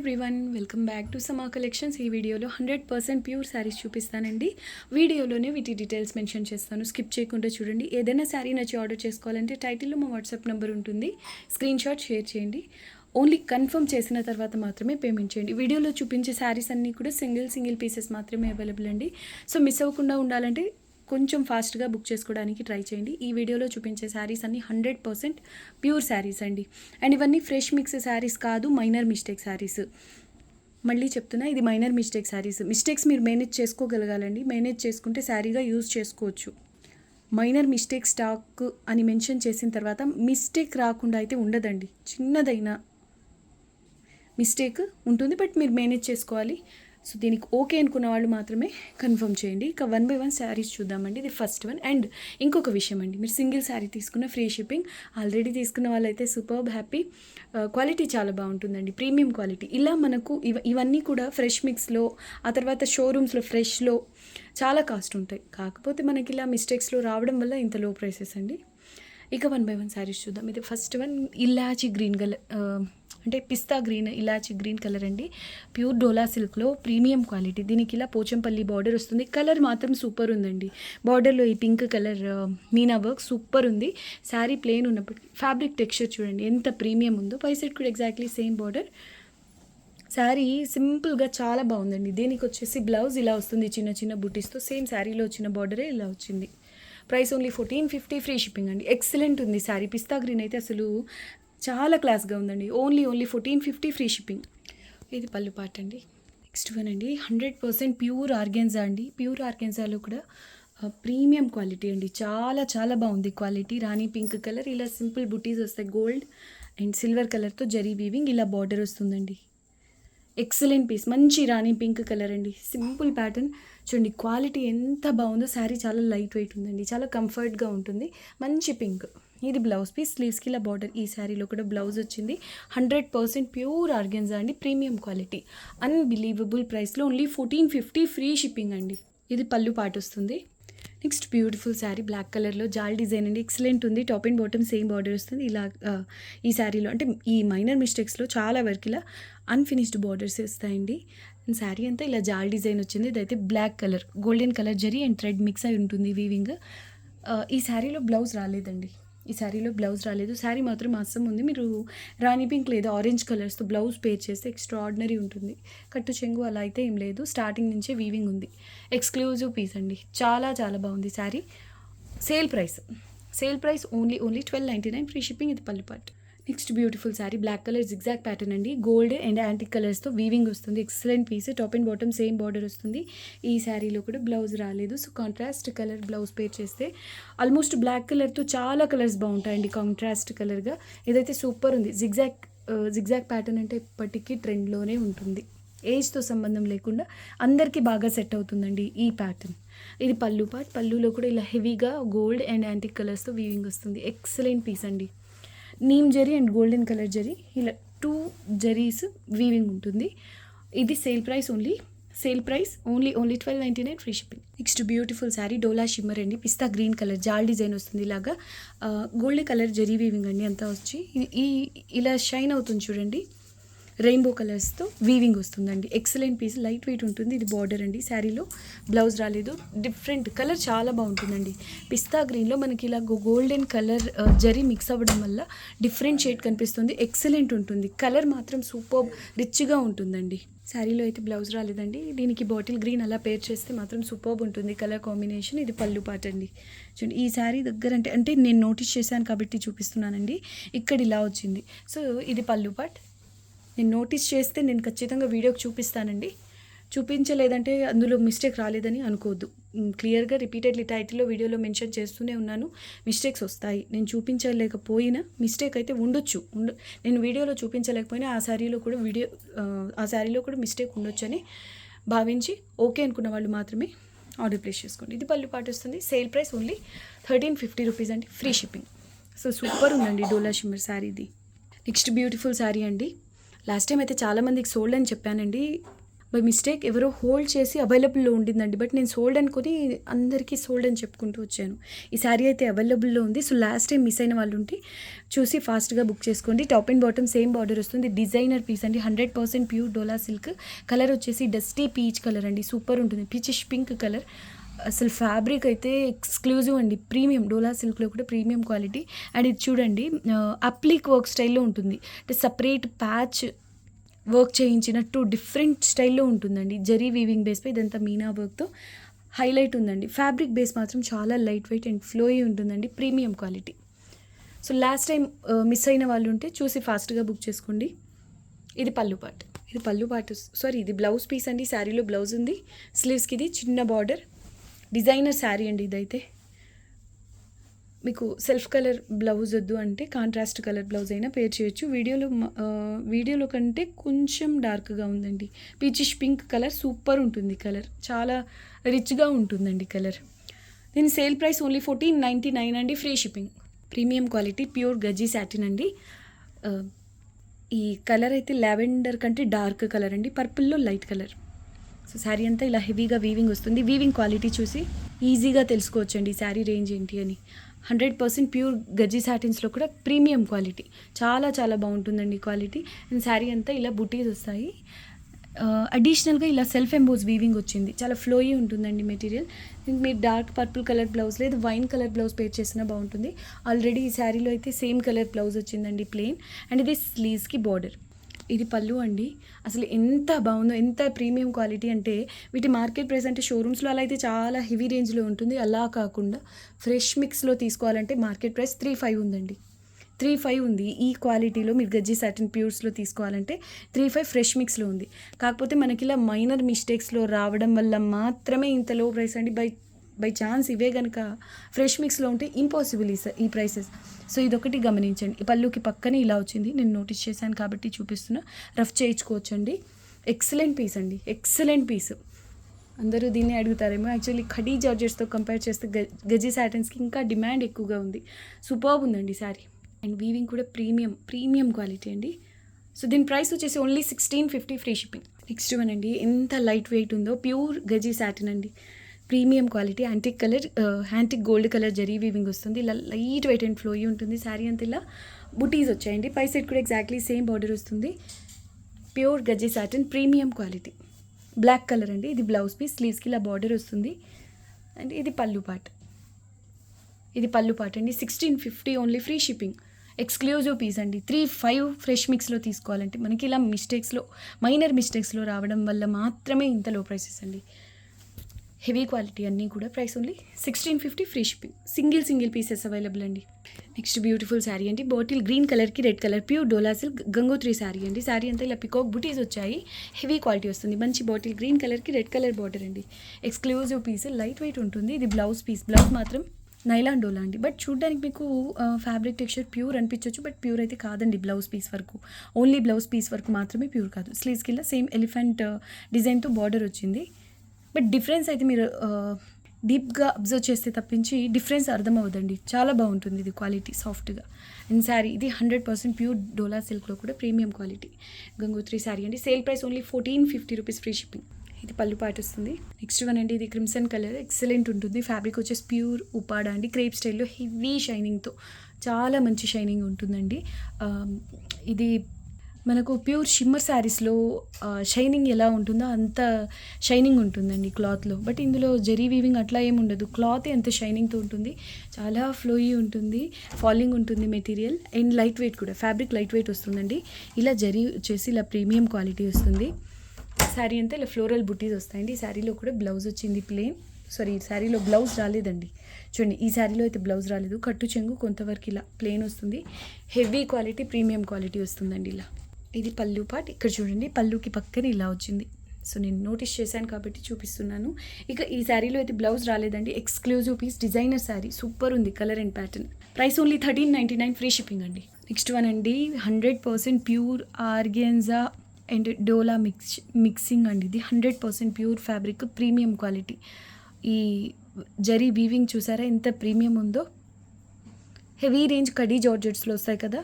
Everyone welcome back to సమా collections. ఈ వీడియోలో 100% ప్యూర్ శారీస్ చూపిస్తానండి. వీడియోలోనే వీటి డీటెయిల్స్ మెన్షన్ చేస్తాను, స్కిప్ చేయకుండా చూడండి. ఏదైనా శారీ నచ్చి ఆర్డర్ చేసుకోవాలంటే టైటిల్లో మా వాట్సాప్ నెంబర్ ఉంటుంది, స్క్రీన్ షాట్ షేర్ చేయండి. ఓన్లీ కన్ఫర్మ్ చేసిన తర్వాత మాత్రమే పేమెంట్ చేయండి. వీడియోలో చూపించే శారీస్ అన్నీ కూడా సింగిల్ పీసెస్ మాత్రమే అవైలబుల్ అండి. సో మిస్ అవ్వకుండా ఉండాలంటే కొంచెం ఫాస్ట్గా బుక్ చేసుకోవడానికి ట్రై చేయండి. ఈ వీడియోలో చూపించే శారీస్ అన్నీ 100% ప్యూర్ శారీస్ అండి. అండ్ ఇవన్నీ ఫ్రెష్ మిక్స్ శారీస్ కాదు, మైనర్ మిస్టేక్ శారీస్. మళ్ళీ చెప్తున్నా, ఇది మైనర్ మిస్టేక్ శారీస్. మిస్టేక్స్ మీరు మేనేజ్ చేసుకోగలగాలండి. మేనేజ్ చేసుకుంటే శారీగా యూజ్ చేసుకోవచ్చు. మైనర్ మిస్టేక్ స్టాక్ అని మెన్షన్ చేసిన తర్వాత మిస్టేక్ రాకుండా అయితే ఉండదండి. చిన్నదైనా మిస్టేక్ ఉంటుంది, బట్ మీరు మేనేజ్ చేసుకోవాలి. సో దీనికి ఓకే అనుకున్న వాళ్ళు మాత్రమే కన్ఫర్మ్ చేయండి. ఇక 1 by 1 శారీస్ చూద్దామండి. ఇది ఫస్ట్ వన్. అండ్ ఇంకొక విషయం అండి, మీరు సింగిల్ శారీ తీసుకున్న ఫ్రీ షిప్పింగ్. ఆల్రెడీ తీసుకున్న వాళ్ళైతే సూపర్బ్ హ్యాపీ. క్వాలిటీ చాలా బాగుంటుందండి, ప్రీమియం క్వాలిటీ. ఇలా మనకు ఇవన్నీ కూడా ఫ్రెష్ మిక్స్లో, ఆ తర్వాత షోరూమ్స్లో ఫ్రెష్లో చాలా కాస్ట్ ఉంటాయి. కాకపోతే మనకి ఇలా మిస్టేక్స్లో రావడం వల్ల ఇంత లో ప్రైసెస్ అండి. ఇక 1 by 1 శారీస్ చూద్దాం. ఇది ఫస్ట్ వన్ ఇలాచి గ్రీన్ కలర్, అంటే పిస్తా గ్రీన్, ఇలాచి గ్రీన్ కలర్ అండి. ప్యూర్ డోలా సిల్క్లో ప్రీమియం క్వాలిటీ. దీనికి ఇలా పోచంపల్లి బార్డర్ వస్తుంది. కలర్ మాత్రం సూపర్ ఉందండి. బార్డర్లో ఈ pink colour Meena work super ఉంది. శారీ ప్లెయిన్ ఉన్నప్పటికీ ఫ్యాబ్రిక్ టెక్స్చర్ చూడండి ఎంత ప్రీమియం ఉందో. పై సైడ్ కూడా ఎగ్జాక్ట్లీ సేమ్ బార్డర్. శారీ సింపుల్గా చాలా బాగుందండి. దీనికి వచ్చేసి బ్లౌజ్ ఇలా వస్తుంది చిన్న చిన్న బుటీస్తో. సేమ్ శారీలో వచ్చిన బార్డరే ఇలా వచ్చింది. ప్రైస్ ఓన్లీ 1450, ఫ్రీ షిప్పింగ్ అండి. ఎక్సలెంట్ ఉంది శారీ. పిస్తా గ్రీన్ అయితే అసలు చాలా క్లాస్గా ఉందండి. Only 1450, free shipping. ఇది పళ్ళు పార్ట్ అండి. నెక్స్ట్ వన్ అండి, 100% ప్యూర్ ఆర్గెన్జా అండి. ప్యూర్ ఆర్గెన్జాలో కూడా ప్రీమియం క్వాలిటీ అండి. చాలా చాలా బాగుంది క్వాలిటీ. రాణి పింక్ కలర్, ఇలా సింపుల్ బుటీస్ వస్తాయి. గోల్డ్ అండ్ సిల్వర్ కలర్తో జరీ వీవింగ్, ఇలా బార్డర్ వస్తుందండి. Excellent piece. మంచి రాణి పింక్ కలర్ అండి. సింపుల్ ప్యాటర్న్ చూడండి. క్వాలిటీ ఎంత బాగుందో. శారీ చాలా లైట్ వెయిట్ ఉందండి, చాలా కంఫర్ట్గా ఉంటుంది. మంచి పింక్. ఇది బ్లౌజ్ పీస్. స్లీవ్స్కి ఇలా బార్డర్. ఈ శారీలో కూడా బ్లౌజ్ వచ్చింది. 100% ప్యూర్ ఆర్గెన్జా అండి, ప్రీమియం క్వాలిటీ. అన్బిలీవబుల్ ప్రైస్లో ఓన్లీ 1450, ఫ్రీ షిప్పింగ్ అండి. ఇది పళ్ళు పార్ట్ వస్తుంది. నెక్స్ట్ బ్యూటిఫుల్ శారీ బ్లాక్ కలర్లో జాల్ డిజైన్ అండి. ఎక్సలెంట్ ఉంది. Top and bottom same border వస్తుంది. ఇలా ఈ శారీలో అంటే ఈ మైనర్ మిస్టేక్స్లో చాలా వరకు ఇలా అన్ఫినిష్డ్ బార్డర్స్ వస్తాయండి. అండ్ శారీ అంతా ఇలా జాల్ డిజైన్ వచ్చింది. ఇదైతే బ్లాక్ కలర్, గోల్డెన్ కలర్ జరీ అండ్ థ్రెడ్ మిక్స్ అయి ఉంటుంది వీవింగ్. ఈ శారీలో బ్లౌజ్ రాలేదండి. ఈ శారీలో బ్లౌజ్ రాలేదు. శారీ మాత్రం అస్సం ఉంది. మీరు రాణి పింక్ లేదా ఆరెంజ్ కలర్స్తో బ్లౌజ్ పేర్ చేస్తే ఎక్స్ట్రాడినరీ ఉంటుంది. కట్టు చెంగు అలా అయితే ఏం లేదు, స్టార్టింగ్ నుంచే వీవింగ్ ఉంది. ఎక్స్క్లూజివ్ పీస్ అండి. చాలా చాలా బాగుంది sari. Sale price only 1299, free shipping. ఇది పళ్ళు part. Next beautiful sari black colour zigzag pattern అండి. గోల్డ్ అండ్ యాంటిక్ కలర్స్తో వీవింగ్ వస్తుంది. Excellent piece. Top and bottom same border వస్తుంది. ఈ శారీలో కూడా బ్లౌజ్ రాలేదు. So contrast colour blouse pair చేస్తే ఆల్మోస్ట్ బ్లాక్ కలర్తో చాలా కలర్స్ బాగుంటాయండి కాంట్రాస్ట్ కలర్గా. ఇదైతే సూపర్ ఉంది. జిగ్జాగ్ ప్యాటర్న్ అంటే ఇప్పటికీ ట్రెండ్లోనే ఉంటుంది. ఏజ్తో సంబంధం లేకుండా అందరికీ బాగా సెట్ అవుతుందండి ఈ ప్యాటర్న్. ఇది పళ్ళు పార్ట్. పళ్ళులో కూడా ఇలా హెవీగా గోల్డ్ అండ్ యాంటిక్ కలర్స్తో వీవింగ్ వస్తుంది. ఎక్సలెంట్ పీస్ అండి. Neem zari and golden colour zari, ఇలా 2 జరీస్ వీవింగ్ ఉంటుంది. ఇది sale price only 1299, free shipping. Next beautiful sari dola shimmer అండి. Pista green colour jaal design వస్తుంది. ఇలాగా గోల్డ్ కలర్ జరీ వీవింగ్ అండి. అంతా వచ్చి ఇలా షైన్ అవుతుంది చూడండి. రెయిన్బో కలర్స్తో వీవింగ్ వస్తుందండి. Excellent piece. లైట్ వెయిట్ ఉంటుంది. ఇది బార్డర్ అండి. శారీలో బ్లౌజ్ రాలేదు. డిఫరెంట్ కలర్ చాలా బాగుంటుందండి. పిస్తా గ్రీన్లో మనకి ఇలా గోల్డెన్ కలర్ జరీ మిక్స్ అవ్వడం వల్ల డిఫరెంట్ షేడ్ కనిపిస్తుంది. ఎక్సలెంట్ ఉంటుంది. కలర్ మాత్రం సూపర్ రిచ్గా ఉంటుందండి. శారీలో అయితే బ్లౌజ్ రాలేదండి. దీనికి బాటిల్ గ్రీన్ అలా పేర్ చేస్తే మాత్రం సూపర్బ్ ఉంటుంది కలర్ కాంబినేషన్. ఇది పళ్ళు పార్ట్ అండి. చూడండి ఈ శారీ దగ్గర అంటే నేను నోటీస్ చేశాను కాబట్టి చూపిస్తున్నానండి. ఇక్కడ ఇలా వచ్చింది. సో ఇది పళ్ళు పార్ట్. నేను నోటీస్ చేస్తే నేను ఖచ్చితంగా వీడియోకి చూపిస్తానండి. చూపించలేదంటే అందులో మిస్టేక్ రాలేదని అనుకోవద్దు. క్లియర్గా రిపీటెడ్లీ టైటిల్లో వీడియోలో మెన్షన్ చేస్తూనే ఉన్నాను. మిస్టేక్స్ వస్తాయి. నేను చూపించలేకపోయినా మిస్టేక్ అయితే ఉండొచ్చు. నేను వీడియోలో చూపించలేకపోయినా ఆ శారీలో కూడా మిస్టేక్ ఉండొచ్చు అని భావించి ఓకే అనుకున్న వాళ్ళు మాత్రమే ఆర్డర్ ప్లేస్ చేసుకోండి. ఇది పళ్ళు పార్ట్ వస్తుంది. సేల్ ప్రైస్ ఓన్లీ 1350 రూపీస్ అండి, ఫ్రీ షిప్పింగ్. సో సూపర్ ఉందండి డోలా షిమ్మర్ శారీ ఇది. నెక్స్ట్ బ్యూటిఫుల్ శారీ అండి. లాస్ట్ టైం అయితే చాలామందికి సోల్డ్ అని చెప్పానండి. బై మిస్టేక్ ఎవరో హోల్డ్ చేసి అవైలబుల్లో ఉండిందండి, బట్ నేను సోల్డ్ అనుకొని అందరికీ సోల్డ్ అని చెప్పుకుంటూ వచ్చాను. ఈ శారీ అయితే అవైలబుల్లో ఉంది. సో లాస్ట్ టైం మిస్ అయిన వాళ్ళు ఉంటే చూసి ఫాస్ట్గా బుక్ చేసుకోండి. Top and bottom same border వస్తుంది. డిజైనర్ పీస్ అండి, 100% ప్యూర్ డోలా సిల్క్. కలర్ వచ్చేసి డస్టీ పీచ్ కలర్ అండి, సూపర్ ఉంటుంది. Peachish pink colour. అసలు ఫ్యాబ్రిక్ అయితే ఎక్స్క్లూజివ్ అండి, ప్రీమియం. డోలా సిల్క్లో కూడా ప్రీమియం క్వాలిటీ. అండ్ ఇది చూడండి, అప్లిక్ వర్క్ స్టైల్లో ఉంటుంది. అంటే సపరేట్ ప్యాచ్ వర్క్ చేయించినట్టు డిఫరెంట్ స్టైల్లో ఉంటుందండి. జరీ వీవింగ్ బేస్పై ఇదంతా మీనా వర్క్తో హైలైట్ ఉందండి. ఫ్యాబ్రిక్ బేస్ మాత్రం చాలా లైట్ వెయిట్ అండ్ ఫ్లోయీ ఉంటుందండి, premium quality. So last time miss అయిన వాళ్ళు ఉంటే చూసి ఫాస్ట్గా బుక్ చేసుకోండి. ఇది పళ్ళు పార్ట్. ఇది బ్లౌజ్ పీస్ అండి. శారీలో బ్లౌజ్ ఉంది, స్లీవ్స్కి ఇది చిన్న బార్డర్. డిజైనర్ శారీ అండి ఇదైతే. మీకు సెల్ఫ్ కలర్ బ్లౌజ్ వద్దు అంటే కాంట్రాస్ట్ కలర్ బ్లౌజ్ అయినా పేర్ చేయొచ్చు. వీడియోలో కంటే కొంచెం డార్క్గా ఉందండి. పీచిష్ పింక్ కలర్, సూపర్ ఉంటుంది కలర్, చాలా రిచ్గా ఉంటుందండి కలర్. దీని సేల్ ప్రైస్ ఓన్లీ 1499 అండి, free shipping. Premium quality pure gaji satin అండి. ఈ కలర్ అయితే లావెండర్ కంటే డార్క్ కలర్ అండి, పర్పుల్లో లైట్ కలర్. సో శారీ అంతా ఇలా హెవీగా వీవింగ్ వస్తుంది. వీవింగ్ క్వాలిటీ చూసి ఈజీగా తెలుసుకోవచ్చండి ఈ శారీ రేంజ్ ఏంటి అని. 100% ప్యూర్ గజ్జీ సాటిన్స్లో కూడా ప్రీమియం క్వాలిటీ, చాలా చాలా బాగుంటుందండి క్వాలిటీ. అండ్ శారీ అంతా ఇలా బుటీస్ వస్తాయి. అడిషనల్గా ఇలా సెల్ఫ్ ఎంబోస్ వీవింగ్ వచ్చింది, చాలా ఫ్లోయీ ఉంటుందండి మెటీరియల్. మీరు డార్క్ పర్పుల్ కలర్ బ్లౌజ్ లేదు వైన్ కలర్ బ్లౌజ్ పేర్ చేసినా బాగుంటుంది. ఆల్రెడీ ఈ శారీలో అయితే సేమ్ కలర్ బ్లౌజ్ వచ్చిందండి, ప్లెయిన్. అండ్ ఇది స్లీవ్స్కి బార్డర్. ఇది పళ్ళు అండి. అసలు ఎంత బాగుందో, ఎంత ప్రీమియం క్వాలిటీ అంటే వీటి మార్కెట్ ప్రైస్ అంటే షోరూమ్స్లో అలా అయితే చాలా హెవీ రేంజ్లో ఉంటుంది. అలా కాకుండా ఫ్రెష్ మిక్స్లో తీసుకోవాలంటే మార్కెట్ ప్రైస్ 35 ఉందండి. 35 ఉంది. ఈ క్వాలిటీలో మీరు గజ్జీ సాటిన్ ప్యూర్స్లో తీసుకోవాలంటే 35 ఫ్రెష్ మిక్స్లో ఉంది. కాకపోతే మనకి ఇలా మైనర్ మిస్టేక్స్లో రావడం వల్ల మాత్రమే ఇంత లో ప్రైస్ అండి. బై ఛాన్స్ ఇవే కనుక ఫ్రెష్ మిక్స్లో ఉంటే ఇంపాసిబుల్ ఈ ప్రైసెస్. సో ఇదొకటి గమనించండి. ఈ పళ్ళుకి పక్కనే ఇలా వచ్చింది, నేను నోటీస్ చేశాను కాబట్టి చూపిస్తున్నా. రఫ్ చేయించుకోవచ్చండి. ఎక్సలెంట్ పీస్ అండి, ఎక్సలెంట్ పీస్. అందరూ దీన్ని అడుగుతారేమో. యాక్చువల్లీ ఖడీ జార్జెట్స్తో కంపేర్ చేస్తే గజ్జీ సాటిన్స్కి ఇంకా డిమాండ్ ఎక్కువగా ఉంది. సూపర్బ్ ఉందండి శారీ. అండ్ వీవింగ్ కూడా ప్రీమియం క్వాలిటీ అండి. సో దీని ప్రైస్ వచ్చేసి only 1650, free shipping. Next one అండి, ఎంత లైట్ వెయిట్ ఉందో, ప్యూర్ గజ్జీ సాటిన్ అండి, premium quality. Antique gold colour zari weaving వస్తుంది. ఇలా లైట్ వెయిట్ అండ్ ఫ్లోయీ ఉంటుంది. శారీ అంతా ఇలా బుటీస్ వచ్చాయండి. పై సైడ్ కూడా ఎగ్జాక్ట్లీ సేమ్ బార్డర్ వస్తుంది. Pure gaji satin, premium quality. Black colour అండి. ఇది బ్లౌజ్ పీస్, స్లీవ్స్కి ఇలా బార్డర్ వస్తుంది. అండ్ ఇది పళ్ళు పార్ట్. అండి. 1650 only, free shipping. Exclusive piece అండి. 35 ఫ్రెష్ మిక్స్లో తీసుకోవాలంటే మనకి ఇలా మైనర్ మిస్టేక్స్లో రావడం వల్ల మాత్రమే ఇంత లో ప్రైసెస్ అండి. హెవీ క్వాలిటీ అన్నీ కూడా. Price only 1650, free shipping. Single pieces available అండి. నెక్స్ట్ బ్యూటిఫుల్ శారీ అండి. బాటిల్ గ్రీన్ కలర్కి రెడ్ కలర్, ప్యూర్ డోలా సిల్క్ గంగోత్రి శారీ అండి. శారీ అంతా ఇలా పికాక్ బుటీస్ వచ్చాయి, హెవీ క్వాలిటీ వస్తుంది. మంచి బాటిల్ గ్రీన్ కలర్కి రెడ్ కలర్ బార్డర్ అండి. ఎక్స్క్లూజివ్ పీస్, లైట్ వెయిట్ ఉంటుంది. ఇది బ్లౌజ్ పీస్. బ్లౌజ్ మాత్రం నైలాన్ డోలా అండి. బట్ చూడడానికి మీకు ఫ్యాబ్రిక్ టెక్స్చర్ ప్యూర్ అనిపించవచ్చు, బట్ ప్యూర్ అయితే కాదండి. బ్లౌజ్ పీస్ వరకు, ఓన్లీ బ్లౌజ్ పీస్ వరకు మాత్రమే ప్యూర్ కాదు. స్లీవ్స్కి ఇలా సేమ్ ఎలిఫెంట్ డిజైన్తో బార్డర్ వచ్చింది. బట్ డిఫరెన్స్ అయితే మీరు డీప్గా అబ్జర్వ్ చేస్తే తప్పించి డిఫరెన్స్ అర్థం అవ్వదండి. చాలా బాగుంటుంది ఇది క్వాలిటీ, సాఫ్ట్గా. అండ్ శారీ ఇది 100% ప్యూర్ డోలా సిల్క్లో కూడా ప్రీమియం క్వాలిటీ గంగోత్రి శారీ అండి. Sale price only 1450 rupees, free shipping. ఇది పళ్ళు పార్ట్ వస్తుంది. నెక్స్ట్ వన్ అండి, ఇది క్రిమ్సన్ కలర్, ఎక్సలెంట్ ఉంటుంది. ఫ్యాబ్రిక్ వచ్చేసి ప్యూర్ ఉపాడా అండి, క్రేప్ స్టైల్లో హెవీ షైనింగ్తో, చాలా మంచి షైనింగ్ ఉంటుందండి. ఇది మనకు ప్యూర్ షిమ్మర్ శారీస్లో షైనింగ్ ఎలా ఉంటుందో అంత షైనింగ్ ఉంటుందండి క్లాత్లో. బట్ ఇందులో జరీ వీవింగ్ అట్లా ఏమి ఉండదు. క్లాత్ ఎంత షైనింగ్తో ఉంటుంది, చాలా ఫ్లోయీ ఉంటుంది, ఫాలింగ్ ఉంటుంది మెటీరియల్. అండ్ లైట్ వెయిట్ కూడా, ఫ్యాబ్రిక్ లైట్ వెయిట్ వస్తుందండి. ఇలా జరీ వచ్చేసి ఇలా ప్రీమియం క్వాలిటీ వస్తుంది. శారీ అంతా ఇలా ఫ్లోరల్ బుటీస్ వస్తాయండి. ఈ శారీలో కూడా బ్లౌజ్ వచ్చింది ప్లెయిన్. ఈ శారీలో బ్లౌజ్ రాలేదండి. చూడండి, ఈ శారీలో అయితే బ్లౌజ్ రాలేదు. కట్టు చెంగు కొంతవరకు ఇలా ప్లెయిన్ వస్తుంది. హెవీ క్వాలిటీ, ప్రీమియం క్వాలిటీ వస్తుందండి ఇలా. ఇది పళ్ళు పార్ట్. ఇక్కడ చూడండి, పళ్ళుకి పక్కన ఇలా వచ్చింది. సో నేను నోటీస్ చేశాను కాబట్టి చూపిస్తున్నాను. ఇక ఈ శారీలో అయితే బ్లౌజ్ రాలేదండి. Exclusive piece, designer sari, super ఉంది colour and pattern. Price only 1399, free shipping అండి. నెక్స్ట్ వన్ అండి, 100% pure organza and dola mixing అండి. ఇది 100% ప్యూర్ ఫ్యాబ్రిక్, ప్రీమియం క్వాలిటీ. ఈ జరీ వీవింగ్ చూసారా ఎంత ప్రీమియం ఉందో. హెవీ రేంజ్ కడీ జార్జెట్స్లో వస్తాయి కదా,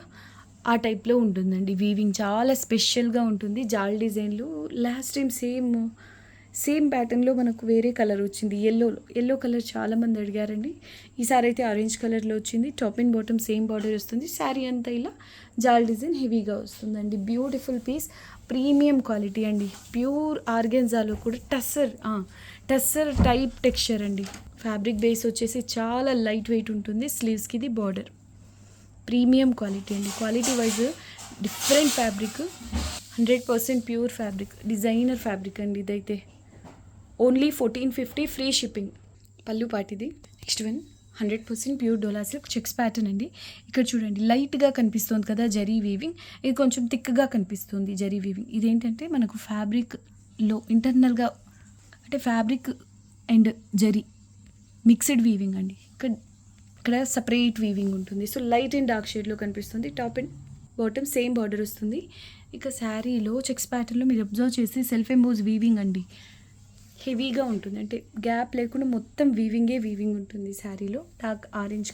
ఆ టైప్లో ఉంటుందండి. వీవింగ్ చాలా స్పెషల్గా ఉంటుంది. జాల్ డిజైన్లు లాస్ట్ టైం సేమ్ ప్యాటర్న్లో మనకు వేరే కలర్ వచ్చింది, ఎల్లో కలర్ చాలామంది అడిగారండి. ఈసారి అయితే ఆరెంజ్ కలర్లో వచ్చింది. Top and bottom same border వస్తుంది. శారీ అంతా ఇలా జాల్ డిజైన్ హెవీగా వస్తుందండి. బ్యూటిఫుల్ పీస్, ప్రీమియం క్వాలిటీ అండి. ప్యూర్ ఆర్గెన్జాలో కూడా టస్సర్ టైప్ టెక్స్చర్ అండి. ఫ్యాబ్రిక్ బేస్ వచ్చేసి చాలా లైట్ వెయిట్ ఉంటుంది. స్లీవ్స్కి ఇది బార్డర్. ప్రీమియం క్వాలిటీ అండి. Quality wise different fabric, 100% pure fabric, designer fabric అండి. ఇదైతే ఓన్లీ 1450 ఫ్రీ షిప్పింగ్. పళ్ళు పాటిది. నెక్స్ట్ వన్ 100% ప్యూర్ డోలా సిల్క్ చెక్స్ ప్యాటర్న్ అండి. ఇక్కడ చూడండి లైట్గా కనిపిస్తుంది కదా జరీ వీవింగ్, ఇది కొంచెం థిక్గా కనిపిస్తుంది జరీ వీవింగ్. ఇదేంటంటే మనకు ఫ్యాబ్రిక్లో ఇంటర్నల్గా అంటే fabric and zari mixed weaving అండి. ఇక్కడ సపరేట్ వీవింగ్ ఉంటుంది. సో లైట్ అండ్ డార్క్ షేడ్లో కనిపిస్తుంది. Top and bottom same border వస్తుంది. ఇక శారీలో చెక్స్ ప్యాటర్న్లో మీరు అబ్జర్వ్ చేసి సెల్ఫ్ ఎంబోజ్ వీవింగ్ అండి. హెవీగా ఉంటుంది, అంటే గ్యాప్ లేకుండా మొత్తం వీవింగ్ ఉంటుంది శారీలో. డార్క్ ఆరెంజ్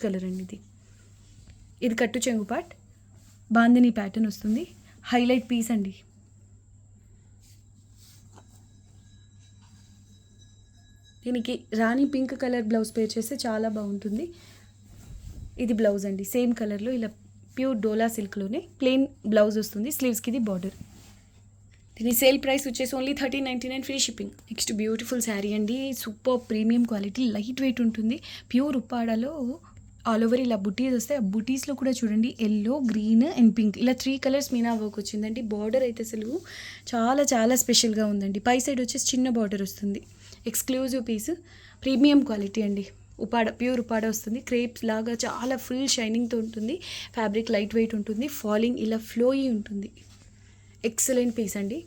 కలర్ అండి. ఇది కట్టు చెంగు పార్ట్, బాందిని ప్యాటర్న్ వస్తుంది. హైలైట్ పీస్ అండి. దీనికి rani pink colour blouse pair చేస్తే చాలా బాగుంటుంది. ఇది బ్లౌజ్ అండి, సేమ్ కలర్లో ఇలా ప్యూర్ డోలా సిల్క్లోనే ప్లెయిన్ బ్లౌజ్ వస్తుంది. స్లీవ్స్కి ఇది బార్డర్. దీని సేల్ ప్రైస్ వచ్చేసి only 1399 free shipping. Next beautiful sari అండి. Super premium quality, light weight ఉంటుంది. ప్యూర్ ఉప్పాడలో ఆల్ ఓవర్ ఇలా బుటీస్ వస్తాయి. ఆ బుటీస్లో కూడా చూడండి ఎల్లో, గ్రీన్ అండ్ పింక్ ఇలా 3 కలర్స్ మీనా వర్క్ వచ్చిందండి. బార్డర్ అయితే అసలు చాలా స్పెషల్గా ఉందండి. పై సైడ్ వచ్చేసి చిన్న బార్డర్ వస్తుంది. ఎక్స్క్లూజివ్ పీస్, ప్రీమియం క్వాలిటీ అండి. ప్యూర్ ఉపాడ వస్తుంది. క్రేప్స్ లాగా చాలా ఫుల్ షైనింగ్తో ఉంటుంది. ఫ్యాబ్రిక్ లైట్ వెయిట్ ఉంటుంది. ఫాలింగ్ ఇలా ఫ్లోయి ఉంటుంది. ఎక్సలెంట్ పీస్ అండి.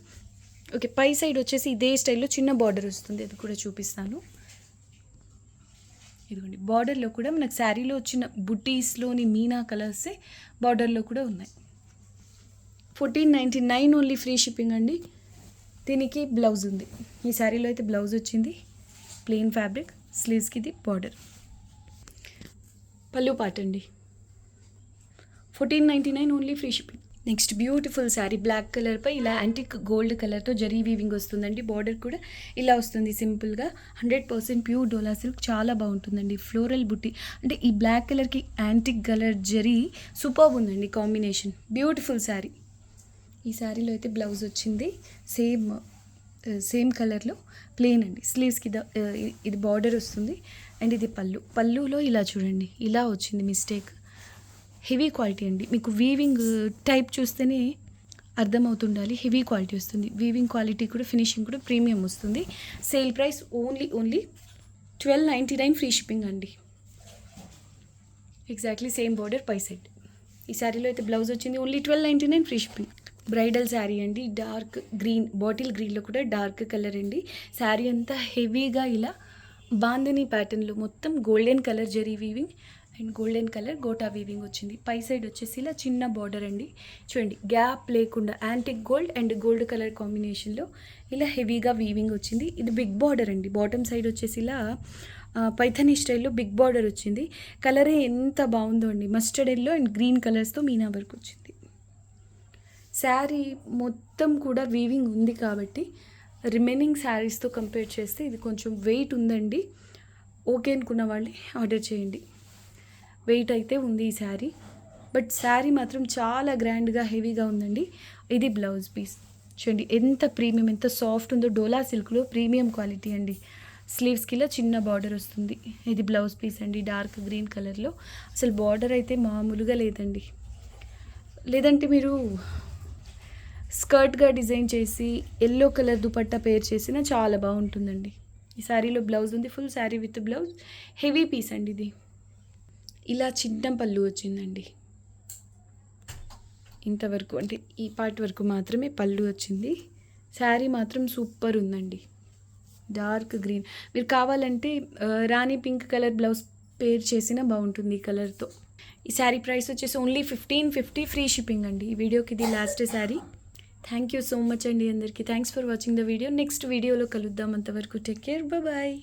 ఓకే, పై సైడ్ వచ్చేసి ఇదే స్టైల్లో చిన్న బార్డర్ వస్తుంది. అది కూడా చూపిస్తాను. ఇదిగోండి బార్డర్లో కూడా మనకు శారీలో వచ్చిన బుటీస్లోని మీనా కలర్సే బార్డర్లో కూడా ఉన్నాయి. 1499 ఓన్లీ ఫ్రీ షిప్పింగ్ అండి. దీనికి బ్లౌజ్ ఉంది. ఈ శారీలో అయితే బ్లౌజ్ వచ్చింది. ప్లెయిన్ ఫ్యాబ్రిక్, స్లీవ్స్కి ఇది బార్డర్. పళ్ళు పాట అండి. 1499 only free shipping. Next beautiful sari, black కలర్పై ఇలా యాంటిక్ గోల్డ్ కలర్తో జరీ వీవింగ్ వస్తుందండి. బార్డర్ కూడా ఇలా వస్తుంది సింపుల్గా. 100% ప్యూర్ డోలా సిల్క్, చాలా బాగుంటుందండి. ఫ్లోరల్ బుట్టి అంటే ఈ బ్లాక్ కలర్కి యాంటిక్ కలర్ జరీ సూపర్ ఉందండి కాంబినేషన్. బ్యూటిఫుల్ శారీ. ఈ శారీలో అయితే బ్లౌజ్ వచ్చింది సేమ్ కలర్లో ప్లెయిన్ అండి. స్లీవ్స్కి ఇది బార్డర్ వస్తుంది. అండ్ ఇది పళ్ళులో ఇలా చూడండి ఇలా వచ్చింది మిస్టేక్. హెవీ క్వాలిటీ అండి. మీకు వీవింగ్ టైప్ చూస్తేనే అర్థమవుతుండాలి. హెవీ క్వాలిటీ వస్తుంది. వీవింగ్ క్వాలిటీ కూడా, ఫినిషింగ్ కూడా ప్రీమియం వస్తుంది. Sale price only 1299 free shipping అండి. ఎగ్జాక్ట్లీ సేమ్ బార్డర్ పై సైడ్. ఈ శారీలో అయితే బ్లౌజ్ వచ్చింది. Only 1299 free shipping. Bridal sari అండి. డార్క్ గ్రీన్, బాటిల్ గ్రీన్లో కూడా డార్క్ కలర్ అండి. శారీ అంతా హెవీగా ఇలా బాందిని ప్యాటర్న్లో మొత్తం golden colour zari weaving and golden colour gota weaving వచ్చింది. పై సైడ్ వచ్చేసి ఇలా చిన్న బార్డర్ అండి. చూడండి గ్యాప్ లేకుండా antique gold and gold colour కాంబినేషన్లో ఇలా హెవీగా వీవింగ్ వచ్చింది. ఇది బిగ్ బార్డర్ అండి. బాటమ్ సైడ్ వచ్చేసి ఇలా పైథనీ స్టైల్లో బిగ్ బార్డర్ వచ్చింది. కలరే ఎంత బాగుందో అండి. మస్టర్డ్ ఎల్లో అండ్ గ్రీన్ కలర్స్తో మీనా వర్క్ వచ్చింది. శారీ మొత్తం కూడా వీవింగ్ ఉంది కాబట్టి రిమైనింగ్ శారీస్తో కంపేర్ చేస్తే ఇది కొంచెం వెయిట్ ఉందండి. ఓకే అనుకున్న వాళ్ళే ఆర్డర్ చేయండి. వెయిట్ అయితే ఉంది ఈ శారీ, బట్ శారీ మాత్రం చాలా గ్రాండ్గా హెవీగా ఉందండి. ఇది బ్లౌజ్ పీస్ చూడండి ఎంత ప్రీమియం, ఎంత సాఫ్ట్ ఉందో. డోలా సిల్క్లో ప్రీమియం క్వాలిటీ అండి. స్లీవ్స్కి ఇలా చిన్న బార్డర్ వస్తుంది. ఇది బ్లౌజ్ పీస్ అండి, డార్క్ గ్రీన్ కలర్లో. అసలు బార్డర్ అయితే మామూలుగా లేదండి. లేదంటే మీరు స్కర్ట్గా డిజైన్ చేసి ఎల్లో కలర్ దుపట్టా పేర్ చేసినా చాలా బాగుంటుందండి. ఈ శారీలో బ్లౌజ్ ఉంది. Full sari with blouse. Heavy piece అండి ఇది. ఇలా చిన్న పళ్ళు వచ్చిందండి. ఇంతవరకు అంటే ఈ పార్ట్ వరకు మాత్రమే పళ్ళు వచ్చింది. శారీ మాత్రం సూపర్ ఉందండి. Dark green. మీరు కావాలంటే రాణి పింక్ కలర్ బ్లౌజ్ పేర్ చేసినా బాగుంటుంది ఈ కలర్తో. ఈ శారీ ప్రైస్ వచ్చేసి ఓన్లీ 1550 ఫ్రీ షిప్పింగ్ అండి. ఈ వీడియోకి ఇది last sari. Thank you so much అండి అందరికీ. Thanks for watching the video. Next వీడియోలో కలుద్దాం. అంతవరకు టేక్ కేర్, బాయ్.